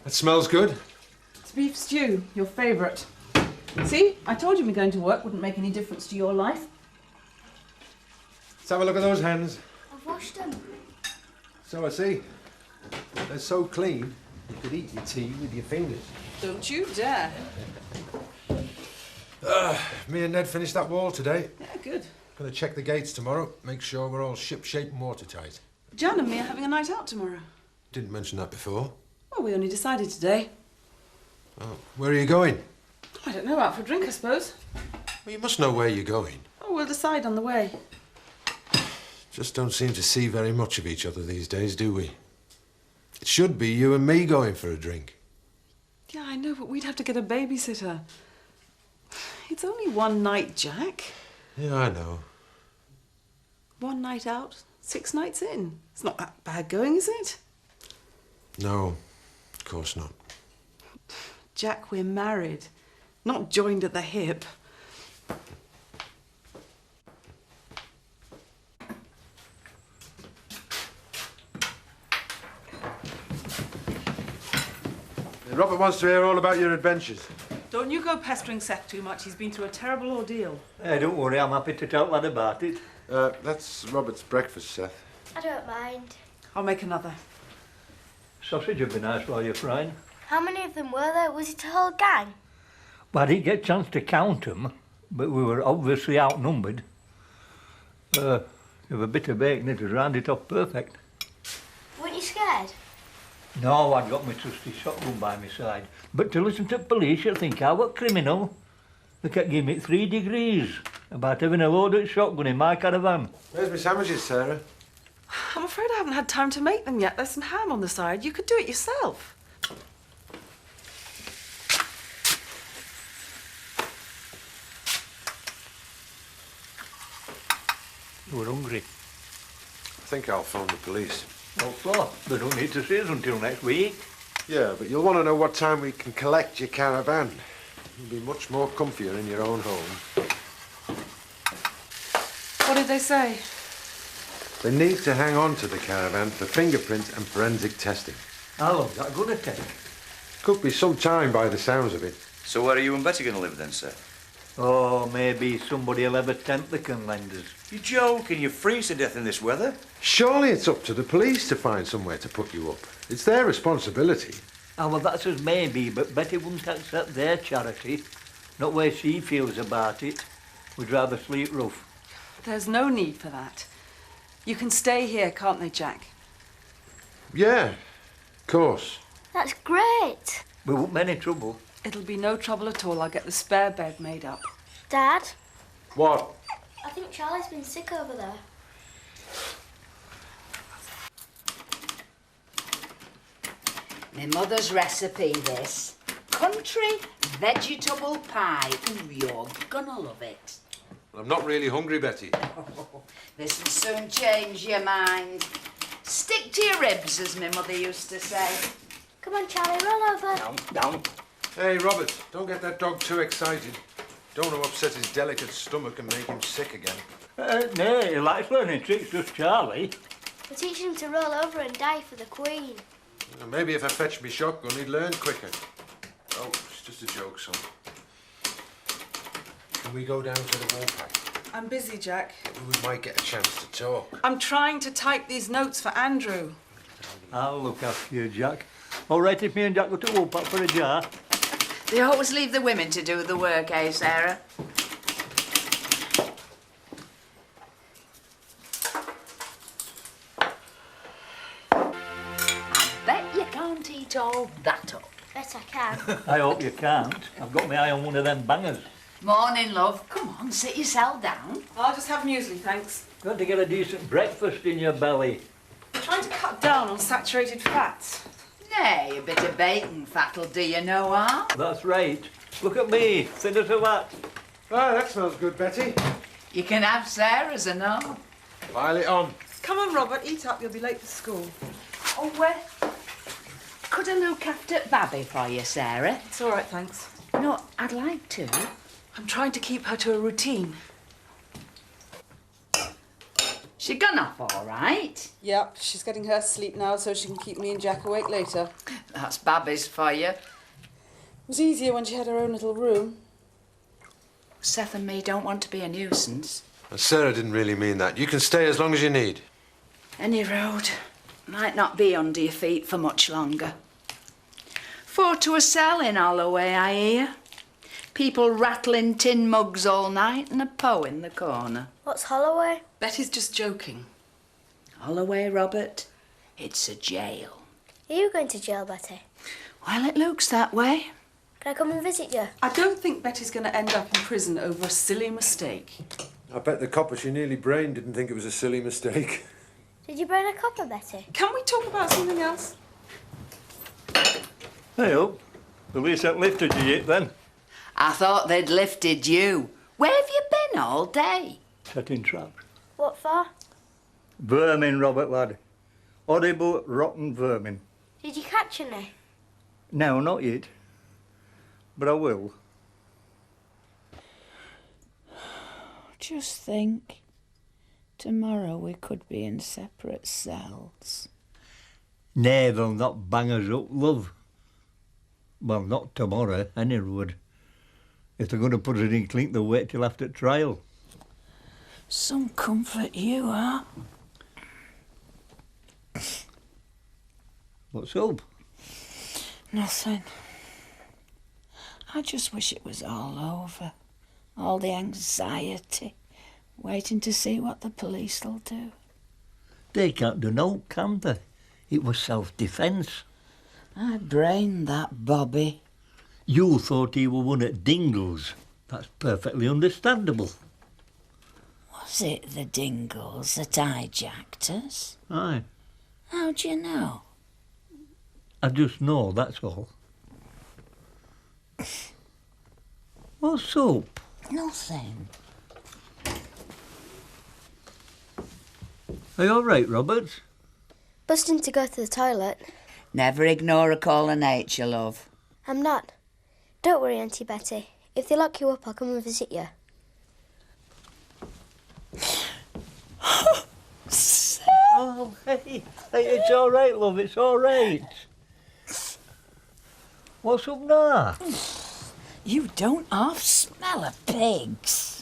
That smells good. It's beef stew, your favourite. See, I told you me going to work wouldn't make any difference to your life. Let's have a look at those hands. I've washed them. So I see. They're so clean, you could eat your tea with your fingers. Don't you dare. Me and Ned finished that wall today. Yeah, good. Gonna check the gates tomorrow, make sure we're all ship-shape and watertight. Jan and me are having a night out tomorrow. Didn't mention that before. Well, we only decided today. Oh, where are you going? I don't know, out for a drink, I suppose. Well, you must know where you're going. Oh, we'll decide on the way. Just don't seem to see very much of each other these days, do we? It should be you and me going for a drink. Yeah, I know, but we'd have to get a babysitter. It's only one night, Jack. Yeah, I know. One night out, 6 nights in. It's not that bad going, is it? No, of course not. Jack, we're married, not joined at the hip. Robert wants to hear all about your adventures. Don't you go pestering Seth too much. He's been through a terrible ordeal. Hey, don't worry, I'm happy to tell lad about it. That's Robert's breakfast, Seth. I don't mind. I'll make another. Sausage would be nice while you're frying. How many of them were there? Was it a whole gang? Well, I didn't get a chance to count them, but we were obviously outnumbered. With a bit of bacon, it was rounded off perfect. Weren't you scared? No, I'd got my trusty shotgun by my side. But to listen to police, you'd think I was criminal. They kept giving me 3 degrees about having a loaded shotgun in my caravan. Where's my sandwiches, Sarah? I'm afraid I haven't had time to make them yet. There's some ham on the side. You could do it yourself. You were hungry. I think I'll phone the police. What for? They don't need to see us until next week. Yeah, but you'll want to know what time we can collect your caravan. You'll be much more comfier in your own home. What did they say? They need to hang on to the caravan for fingerprint and forensic testing. How long's that going to take? Could be some time by the sounds of it. So where are you and Betty going to live then, sir? Oh, maybe somebody'll have a tent they can lend us. You joking? You freeze to death in this weather? Surely it's up to the police to find somewhere to put you up. It's their responsibility. Ah, well, that's as maybe, but Betty wouldn't accept their charity. Not where she feels about it. We'd rather sleep rough. There's no need for that. You can stay here, can't they, Jack? Yeah, of course. That's great. We won't be any trouble. It'll be no trouble at all. I'll get the spare bed made up. Dad, What? I think Charlie's been sick over there. My mother's recipe, this. Country vegetable pie. Ooh, you're gonna love it. I'm not really hungry, Betty. This'll soon change your mind. Stick to your ribs, as my mother used to say. Come on, Charlie, roll over. Down. Hey, Robert, don't get that dog too excited. Don't want to upset his delicate stomach and make him sick again. No, he likes learning tricks, just Charlie. We're teaching him to roll over and die for the Queen. Maybe if I fetched me shotgun, he'd learn quicker. Oh, it's just a joke, son. Can we go down to the Woolpack? I'm busy, Jack. We might get a chance to talk. I'm trying to type these notes for Andrew. I'll look after you, Jack. All right if me and Jack go to Woolpack for a jar? They always leave the women to do the work, eh, Sarah? I bet you can't eat all that up. Bet I can. I hope you can't. I've got my eye on one of them bangers. Morning, love. Come on, sit yourself down. I'll just have muesli, thanks. Got to get a decent breakfast in your belly. I'm trying to cut down on saturated fats. Nay, a bit of bacon fat'll do you no harm. That's right. Look at me, thin as a rat. Ah, that smells good, Betty. You can have Sarah's and all. Pile it on. Come on, Robert, eat up. You'll be late for school. Oh, could I look after Babby for you, Sarah? It's all right, thanks. No, I'd like to. I'm trying to keep her to a routine. She gone off all right? Yep, she's getting her sleep now so she can keep me and Jack awake later. That's Babby's for you. It was easier when she had her own little room. Seth and me don't want to be a nuisance. Well, Sarah didn't really mean that. You can stay as long as you need. Any road might not be under your feet for much longer. 4 to a cell in Holloway, I hear. People rattling tin mugs all night and a Poe in the corner. What's Holloway? Betty's just joking. Holloway, Robert, it's a jail. Are you going to jail, Betty? Well, it looks that way. Can I come and visit you? I don't think Betty's going to end up in prison over a silly mistake. I bet the copper she nearly brained didn't think it was a silly mistake. Did you burn a copper, Betty? Can we talk about something else? Hey up. Police haven't lifted you yet then. I thought they'd lifted you. Where have you been all day? Setting traps. What for? Vermin, Robert lad. Horrible, rotten vermin. Did you catch any? No, not yet. But I will. Just think, tomorrow we could be in separate cells. Nay, they'll not bang us up, love. Well, not tomorrow, any road. If they're going to put us in clink, they'll wait till after trial. Some comfort you are. What's up? Nothing. I just wish it was all over. All the anxiety, waiting to see what the police will do. They can't do no, can they? It was self-defence. I brained that Bobby. You thought he were one at Dingles. That's perfectly understandable. Was it the Dingles that hijacked us? Aye. How do you know? I just know, that's all. What's up? Nothing. Are you all right, Robert? Busting to go to the toilet. Never ignore a call of nature, love. I'm not. Don't worry, Auntie Betty. If they lock you up, I'll come and visit you. Oh, hey, it's all right, love, it's all right. What's up now? You don't half smell of pigs.